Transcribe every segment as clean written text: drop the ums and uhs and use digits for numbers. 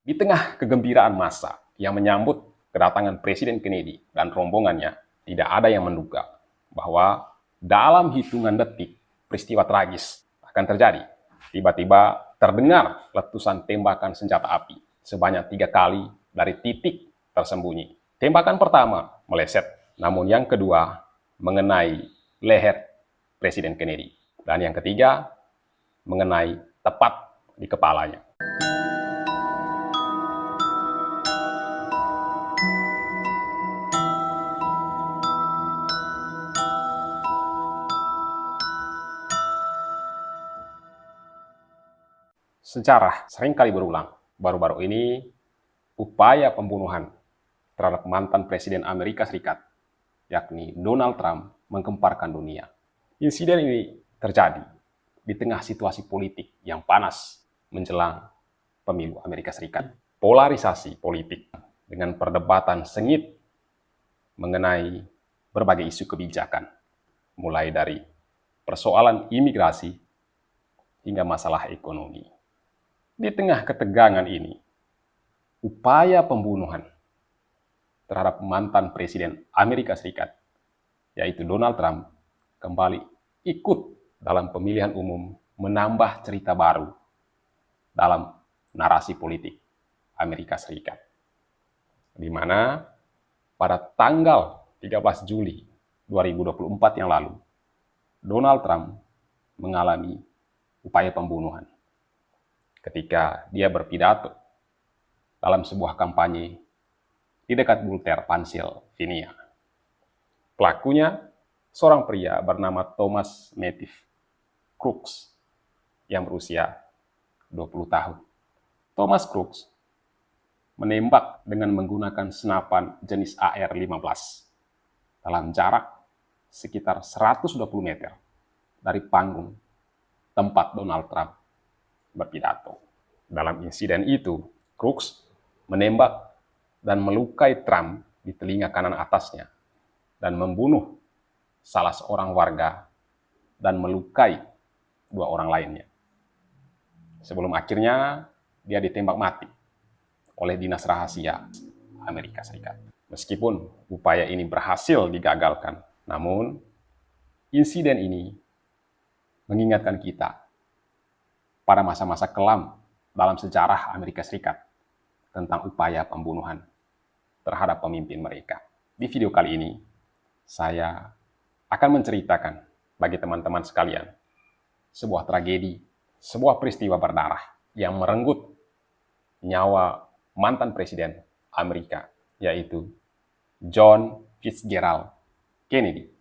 Di tengah kegembiraan massa yang menyambut kedatangan Presiden Kennedy dan rombongannya, tidak ada yang menduga bahwa dalam hitungan detik peristiwa tragis akan terjadi. Tiba-tiba terdengar letusan tembakan senjata api sebanyak 3 kali dari titik tersembunyi. Tembakan pertama meleset, namun yang kedua mengenai leher Presiden Kennedy. Dan yang ketiga mengenai tepat di kepalanya. Sejarah seringkali berulang. Baru-baru ini, upaya pembunuhan terhadap mantan Presiden Amerika Serikat, yakni Donald Trump, menggemparkan dunia. Insiden ini terjadi di tengah situasi politik yang panas menjelang pemilu Amerika Serikat. Polarisasi politik dengan perdebatan sengit mengenai berbagai isu kebijakan, mulai dari persoalan imigrasi hingga masalah ekonomi. Di tengah ketegangan ini, upaya pembunuhan terhadap mantan Presiden Amerika Serikat, yaitu Donald Trump, kembali ikut dalam pemilihan umum menambah cerita baru dalam narasi politik Amerika Serikat. Di mana pada tanggal 13 Juli 2024 yang lalu, Donald Trump mengalami upaya pembunuhan ketika dia berpidato dalam sebuah kampanye di dekat Butler, Pennsylvania. Pelakunya seorang pria bernama Thomas Matthew Crooks yang berusia 20 tahun. Thomas Crooks menembak dengan menggunakan senapan jenis AR-15 dalam jarak sekitar 120 meter dari panggung tempat Donald Trump berpidato. Dalam insiden itu, Crooks menembak dan melukai Trump di telinga kanan atasnya dan membunuh salah seorang warga dan melukai 2 orang lainnya. Sebelum akhirnya dia ditembak mati oleh Dinas Rahasia Amerika Serikat. Meskipun upaya ini berhasil digagalkan, namun insiden ini mengingatkan kita pada masa-masa kelam dalam sejarah Amerika Serikat tentang upaya pembunuhan terhadap pemimpin mereka. Di video kali ini, saya akan menceritakan bagi teman-teman sekalian sebuah tragedi, sebuah peristiwa berdarah yang merenggut nyawa mantan Presiden Amerika, yaitu John Fitzgerald Kennedy,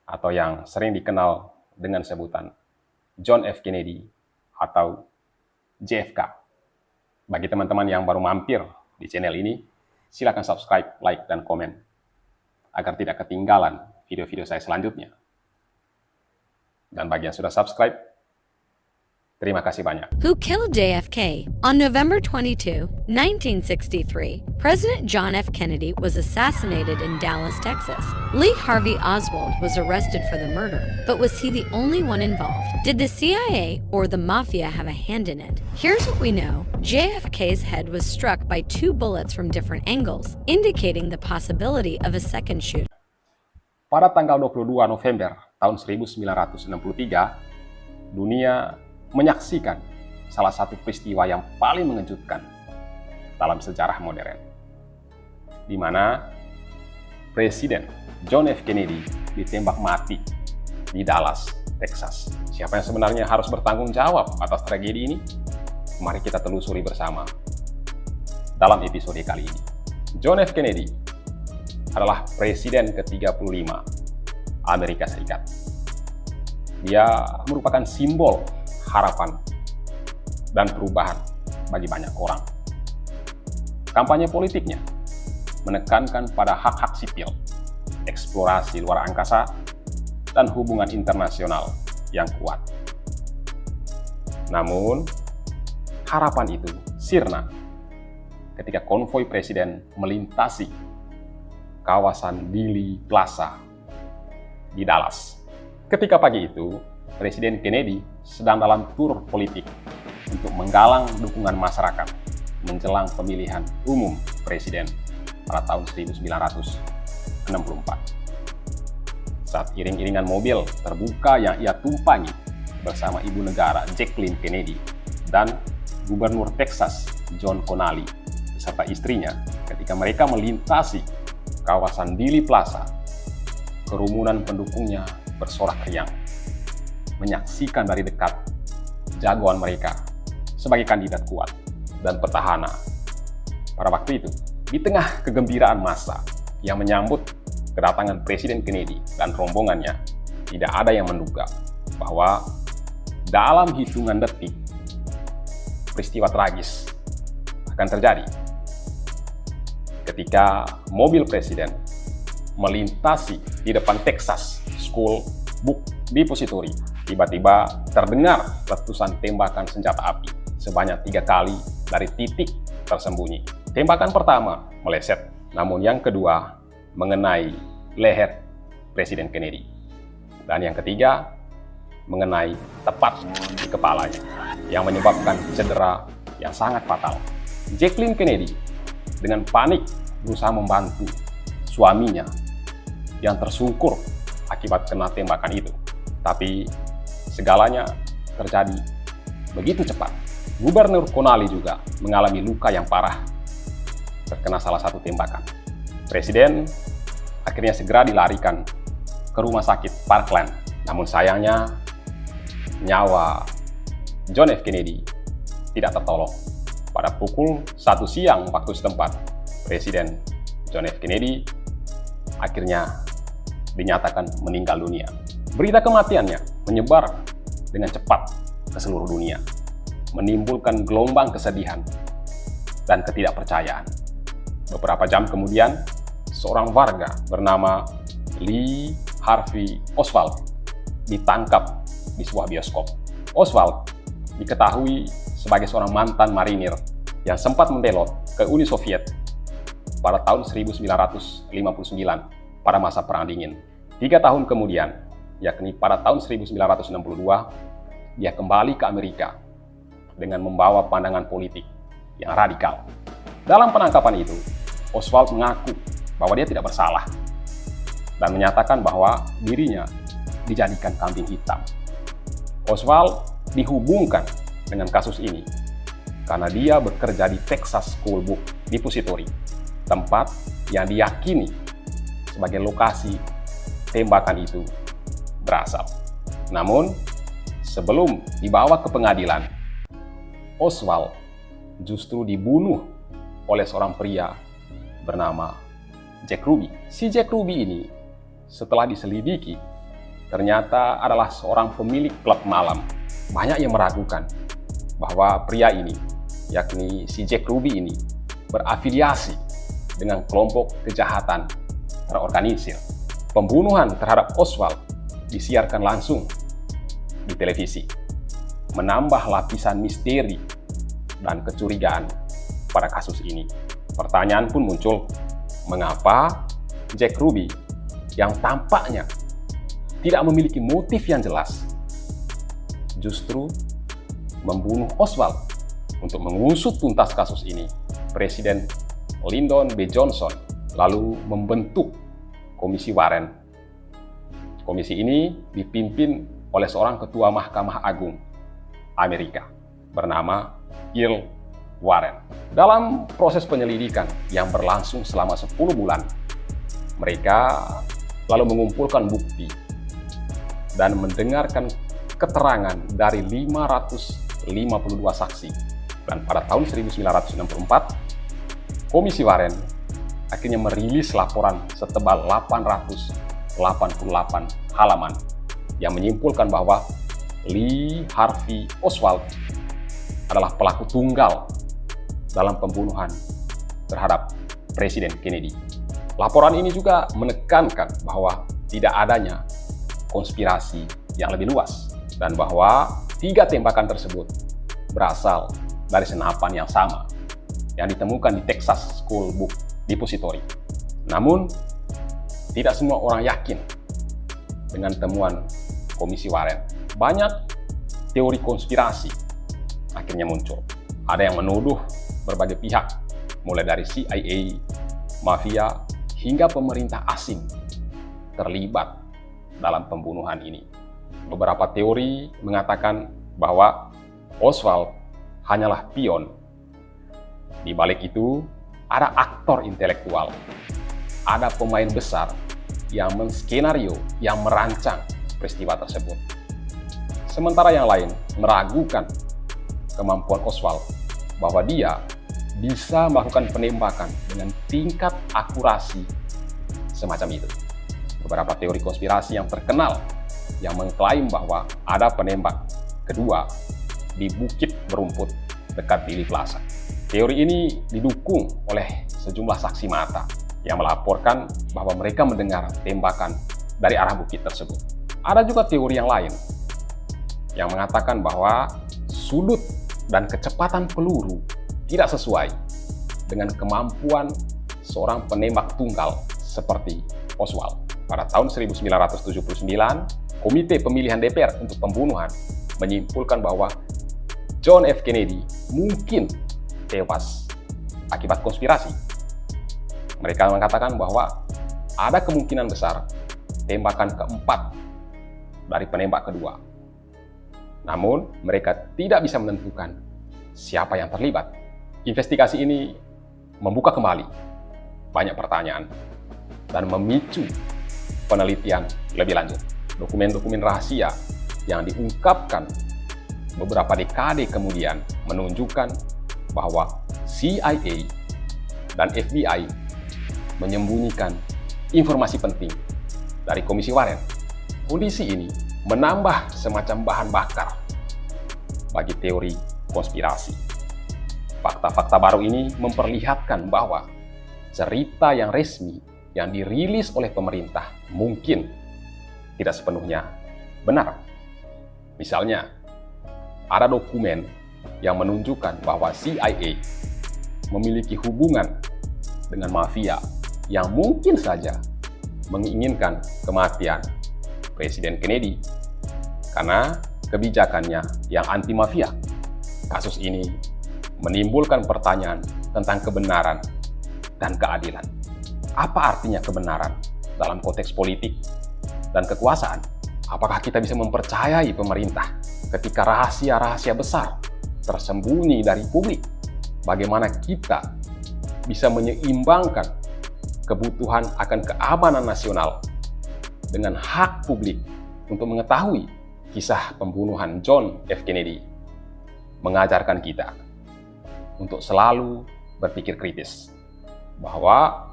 atau yang sering dikenal dengan sebutan John F. Kennedy atau JFK. Bagi teman-teman yang baru mampir di channel ini, silakan subscribe, like, dan komen agar tidak ketinggalan video-video saya selanjutnya. Dan bagi yang sudah subscribe, terima kasih banyak. Who killed JFK? On November 22, 1963, President John F. Kennedy was assassinated in Dallas, Texas. Lee Harvey Oswald was arrested for the murder, but was he the only one involved? Did the CIA or the Mafia have a hand in it? Here's what we know. JFK's head was struck by 2 bullets from different angles, indicating the possibility of a second shoot. Pada tanggal 22 November tahun 1963, dunia menyaksikan salah satu peristiwa yang paling mengejutkan dalam sejarah modern, di mana Presiden John F. Kennedy ditembak mati di Dallas, Texas. Siapa yang sebenarnya harus bertanggung jawab atas tragedi ini? Mari kita telusuri bersama dalam episode kali ini. John F. Kennedy adalah Presiden ke-35 Amerika Serikat. Dia merupakan simbol harapan dan perubahan bagi banyak orang. Kampanye politiknya menekankan pada hak-hak sipil, eksplorasi luar angkasa, dan hubungan internasional yang kuat. Namun, harapan itu sirna ketika konvoi presiden melintasi kawasan Dealey Plaza di Dallas. Ketika pagi itu, Presiden Kennedy sedang dalam tur politik untuk menggalang dukungan masyarakat menjelang pemilihan umum presiden pada tahun 1964. Saat iring-iringan mobil terbuka yang ia tumpangi bersama ibu negara Jacqueline Kennedy dan Gubernur Texas John Connally beserta istrinya ketika mereka melintasi kawasan Dealey Plaza, kerumunan pendukungnya bersorak riang menyaksikan dari dekat jagoan mereka sebagai kandidat kuat dan petahana. Pada waktu itu, di tengah kegembiraan massa yang menyambut kedatangan Presiden Kennedy dan rombongannya, tidak ada yang menduga bahwa dalam hitungan detik peristiwa tragis akan terjadi ketika mobil presiden melintasi di depan Texas School Book Depository. Tiba-tiba terdengar letusan tembakan senjata api sebanyak 3 kali dari titik tersembunyi. Tembakan pertama meleset, namun yang kedua mengenai leher Presiden Kennedy. Dan yang ketiga mengenai tepat di kepalanya, yang menyebabkan cedera yang sangat fatal. Jacqueline Kennedy dengan panik berusaha membantu suaminya yang tersungkur akibat kena tembakan itu. Tapi segalanya terjadi begitu cepat. Gubernur Connally juga mengalami luka yang parah terkena salah satu tembakan. Presiden akhirnya segera dilarikan ke rumah sakit Parkland. Namun sayangnya nyawa John F. Kennedy tidak tertolong. Pada pukul 1 siang waktu setempat, Presiden John F. Kennedy akhirnya dinyatakan meninggal dunia. Berita kematiannya menyebar dengan cepat ke seluruh dunia, menimbulkan gelombang kesedihan dan ketidakpercayaan. Beberapa jam kemudian, seorang warga bernama Lee Harvey Oswald ditangkap di sebuah bioskop. Oswald diketahui sebagai seorang mantan marinir yang sempat membelot ke Uni Soviet pada tahun 1959 pada masa Perang Dingin. 3 tahun kemudian, yakni pada tahun 1962, dia kembali ke Amerika dengan membawa pandangan politik yang radikal. Dalam penangkapan itu, Oswald mengaku bahwa dia tidak bersalah dan menyatakan bahwa dirinya dijadikan kambing hitam. Oswald dihubungkan dengan kasus ini karena dia bekerja di Texas School Book Depository, tempat yang diyakini sebagai lokasi tembakan itu berasal. Namun, sebelum dibawa ke pengadilan, Oswald justru dibunuh oleh seorang pria bernama Jack Ruby. Si Jack Ruby ini setelah diselidiki ternyata adalah seorang pemilik klub malam. Banyak yang meragukan bahwa pria ini, yakni si Jack Ruby ini, berafiliasi dengan kelompok kejahatan terorganisir. Pembunuhan terhadap Oswald disiarkan langsung di televisi, menambah lapisan misteri dan kecurigaan pada kasus ini. Pertanyaan pun muncul, mengapa Jack Ruby yang tampaknya tidak memiliki motif yang jelas justru membunuh Oswald? Untuk mengusut tuntas kasus ini, Presiden Lyndon B. Johnson lalu membentuk Komisi Warren. Komisi ini dipimpin oleh seorang ketua Mahkamah Agung Amerika bernama Earl Warren. Dalam proses penyelidikan yang berlangsung selama 10 bulan, mereka lalu mengumpulkan bukti dan mendengarkan keterangan dari 552 saksi. Dan pada tahun 1964, Komisi Warren akhirnya merilis laporan setebal 888 halaman yang menyimpulkan bahwa Lee Harvey Oswald adalah pelaku tunggal dalam pembunuhan terhadap Presiden Kennedy. Laporan ini juga menekankan bahwa tidak adanya konspirasi yang lebih luas dan bahwa 3 tembakan tersebut berasal dari senapan yang sama yang ditemukan di Texas School Book Depository. Namun, tidak semua orang yakin dengan temuan Komisi Warren. Banyak teori konspirasi akhirnya muncul. Ada yang menuduh berbagai pihak, mulai dari CIA, mafia, hingga pemerintah asing terlibat dalam pembunuhan ini. Beberapa teori mengatakan bahwa Oswald hanyalah pion. Di balik itu, ada aktor intelektual, ada pemain besar yang menskenario, yang merancang peristiwa tersebut. Sementara yang lain meragukan kemampuan Oswald bahwa dia bisa melakukan penembakan dengan tingkat akurasi semacam itu. Beberapa teori konspirasi yang terkenal yang mengklaim bahwa ada penembak kedua di bukit berumput dekat Dealey Plaza. Teori ini didukung oleh sejumlah saksi mata yang melaporkan bahwa mereka mendengar tembakan dari arah bukit tersebut. Ada juga teori yang lain yang mengatakan bahwa sudut dan kecepatan peluru tidak sesuai dengan kemampuan seorang penembak tunggal seperti Oswald. Pada tahun 1979, Komite Pemilihan DPR untuk Pembunuhan menyimpulkan bahwa John F. Kennedy mungkin tewas akibat konspirasi. Mereka mengatakan bahwa ada kemungkinan besar tembakan keempat dari penembak kedua. Namun, mereka tidak bisa menentukan siapa yang terlibat. Investigasi ini membuka kembali banyak pertanyaan dan memicu penelitian lebih lanjut. Dokumen-dokumen rahasia yang diungkapkan beberapa dekade kemudian menunjukkan bahwa CIA dan FBI menyembunyikan informasi penting dari Komisi Warren. Kondisi ini menambah semacam bahan bakar bagi teori konspirasi. Fakta-fakta baru ini memperlihatkan bahwa cerita yang resmi yang dirilis oleh pemerintah mungkin tidak sepenuhnya benar. Misalnya, ada dokumen yang menunjukkan bahwa CIA memiliki hubungan dengan mafia yang mungkin saja menginginkan kematian Presiden Kennedy karena kebijakannya yang anti-mafia. Kasus ini menimbulkan pertanyaan tentang kebenaran dan keadilan. Apa artinya kebenaran dalam konteks politik dan kekuasaan? Apakah kita bisa mempercayai pemerintah ketika rahasia-rahasia besar tersembunyi dari publik? Bagaimana kita bisa menyeimbangkan kebutuhan akan keamanan nasional dengan hak publik untuk mengetahui kisah pembunuhan John F. Kennedy? Mengajarkan kita untuk selalu berpikir kritis, bahwa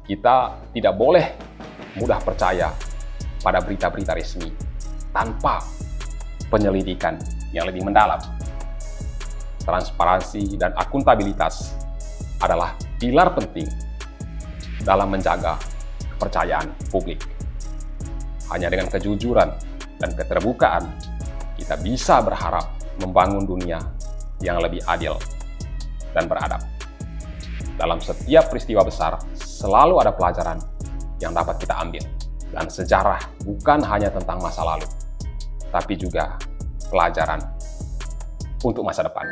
kita tidak boleh mudah percaya pada berita-berita resmi tanpa penyelidikan yang lebih mendalam. Transparansi dan akuntabilitas adalah pilar penting dalam menjaga kepercayaan publik. Hanya dengan kejujuran dan keterbukaan, kita bisa berharap membangun dunia yang lebih adil dan beradab. Dalam setiap peristiwa besar, selalu ada pelajaran yang dapat kita ambil. Dan sejarah bukan hanya tentang masa lalu, tapi juga pelajaran untuk masa depan.